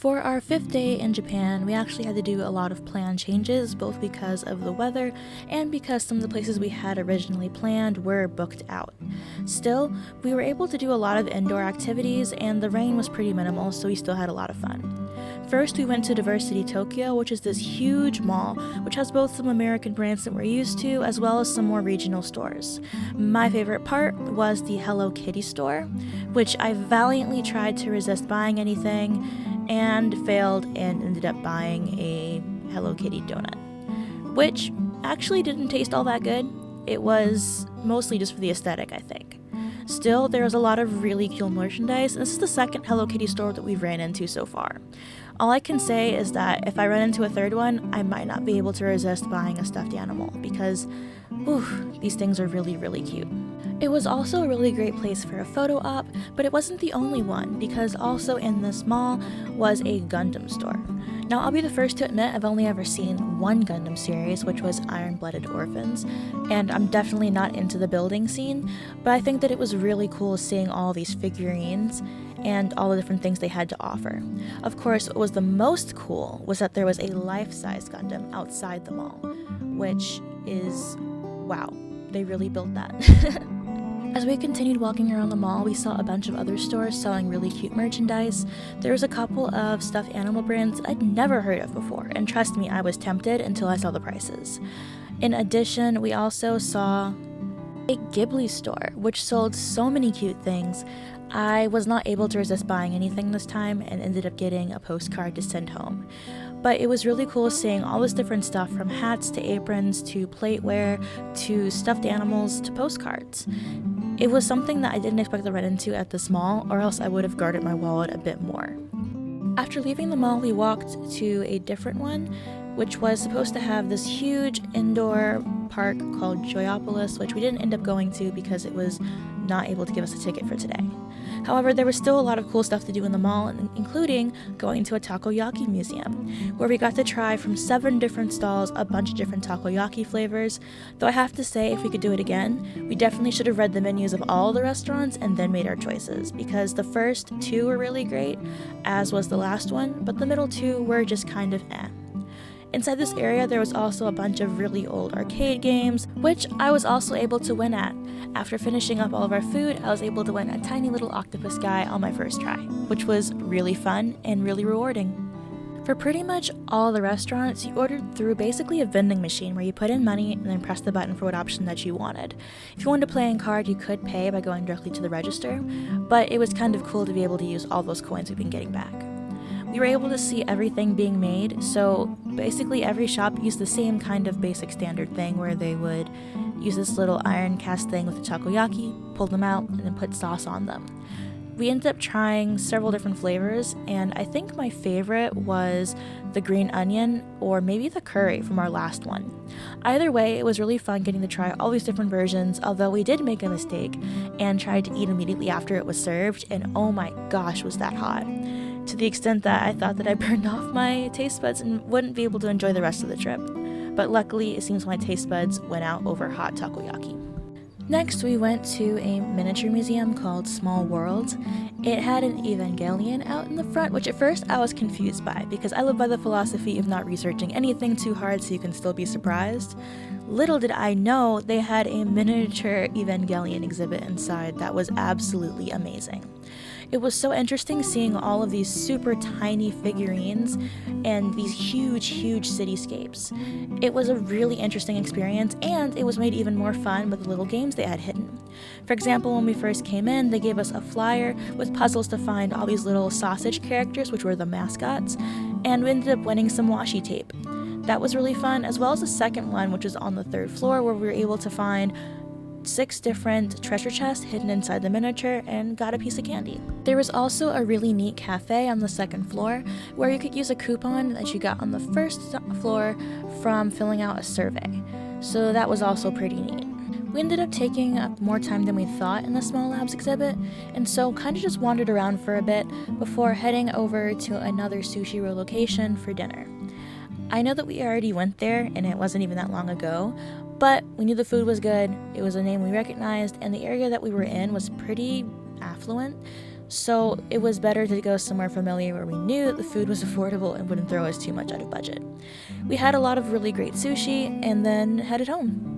For our 5th day in Japan, we actually had to do a lot of plan changes, both because of the weather and because some of the places we had originally planned were booked out. Still, we were able to do a lot of indoor activities and the rain was pretty minimal, so we still had a lot of fun. First, we went to Diversity Tokyo, which is this huge mall, which has both some American brands that we're used to, as well as some more regional stores. My favorite part was the Hello Kitty store, which I valiantly tried to resist buying anything, and failed and ended up buying a Hello Kitty donut, which actually didn't taste all that good. It was mostly just for the aesthetic, I think. Still, there was a lot of really cool merchandise, and this is the second Hello Kitty store that we've ran into so far. All I can say is that if I run into a third one, I might not be able to resist buying a stuffed animal because, these things are really, really cute. It was also a really great place for a photo op, but it wasn't the only one because also in this mall was a Gundam store. Now, I'll be the first to admit I've only ever seen one Gundam series, which was Iron-Blooded Orphans, and I'm definitely not into the building scene, but I think that it was really cool seeing all these figurines and all the different things they had to offer. Of course, what was the most cool was that there was a life-size Gundam outside the mall, which is, wow, they really built that. As we continued walking around the mall, we saw a bunch of other stores selling really cute merchandise. There was a couple of stuffed animal brands I'd never heard of before, and trust me, I was tempted until I saw the prices. In addition, we also saw a Ghibli store, which sold so many cute things. I was not able to resist buying anything this time and ended up getting a postcard to send home. But it was really cool seeing all this different stuff, from hats to aprons to plateware to stuffed animals to postcards. It was something that I didn't expect to run into at this mall, or else I would have guarded my wallet a bit more. After leaving the mall, we walked to a different one, which was supposed to have this huge indoor park called Joyopolis, which we didn't end up going to because it was not able to give us a ticket for today. However, there was still a lot of cool stuff to do in the mall, including going to a takoyaki museum, where we got to try from 7 different stalls a bunch of different takoyaki flavors. Though I have to say, if we could do it again, we definitely should have read the menus of all the restaurants and then made our choices, because the first 2 were really great, as was the last one, but the middle 2 were just kind of eh. Inside this area, there was also a bunch of really old arcade games, which I was also able to win at. After finishing up all of our food, I was able to win a tiny little octopus guy on my first try, which was really fun and really rewarding. For pretty much all the restaurants, you ordered through basically a vending machine where you put in money and then press the button for what option that you wanted. If you wanted to play in card, you could pay by going directly to the register, but it was kind of cool to be able to use all those coins we've been getting back. We were able to see everything being made, so basically every shop used the same kind of basic standard thing where they would use this little iron cast thing with the takoyaki, pull them out, and then put sauce on them. We ended up trying several different flavors, and I think my favorite was the green onion or maybe the curry from our last one. Either way, it was really fun getting to try all these different versions, although we did make a mistake and tried to eat immediately after it was served, and oh my gosh, was that hot. To the extent that I thought that I burned off my taste buds and wouldn't be able to enjoy the rest of the trip. But luckily, it seems my taste buds went out over hot takoyaki. Next, we went to a miniature museum called Small Worlds. It had an Evangelion out in the front, which at first I was confused by, because I live by the philosophy of not researching anything too hard so you can still be surprised. Little did I know they had a miniature Evangelion exhibit inside that was absolutely amazing. It was so interesting seeing all of these super tiny figurines and these huge, huge cityscapes. It was a really interesting experience, and it was made even more fun with the little games they had hidden. For example, when we first came in, they gave us a flyer with puzzles to find all these little sausage characters, which were the mascots, and we ended up winning some washi tape. That was really fun, as well as the second one, which was on the 3rd floor, where we were able to find 6 different treasure chests hidden inside the miniature and got a piece of candy. There was also a really neat cafe on the 2nd floor where you could use a coupon that you got on the 1st floor from filling out a survey. So that was also pretty neat. We ended up taking up more time than we thought in the Small Labs exhibit, and so kind of just wandered around for a bit before heading over to another sushi roll location for dinner. I know that we already went there and it wasn't even that long ago, but we knew the food was good, it was a name we recognized, and the area that we were in was pretty affluent, So it was better to go somewhere familiar where we knew that the food was affordable and wouldn't throw us too much out of budget. We had a lot of really great sushi and then headed home.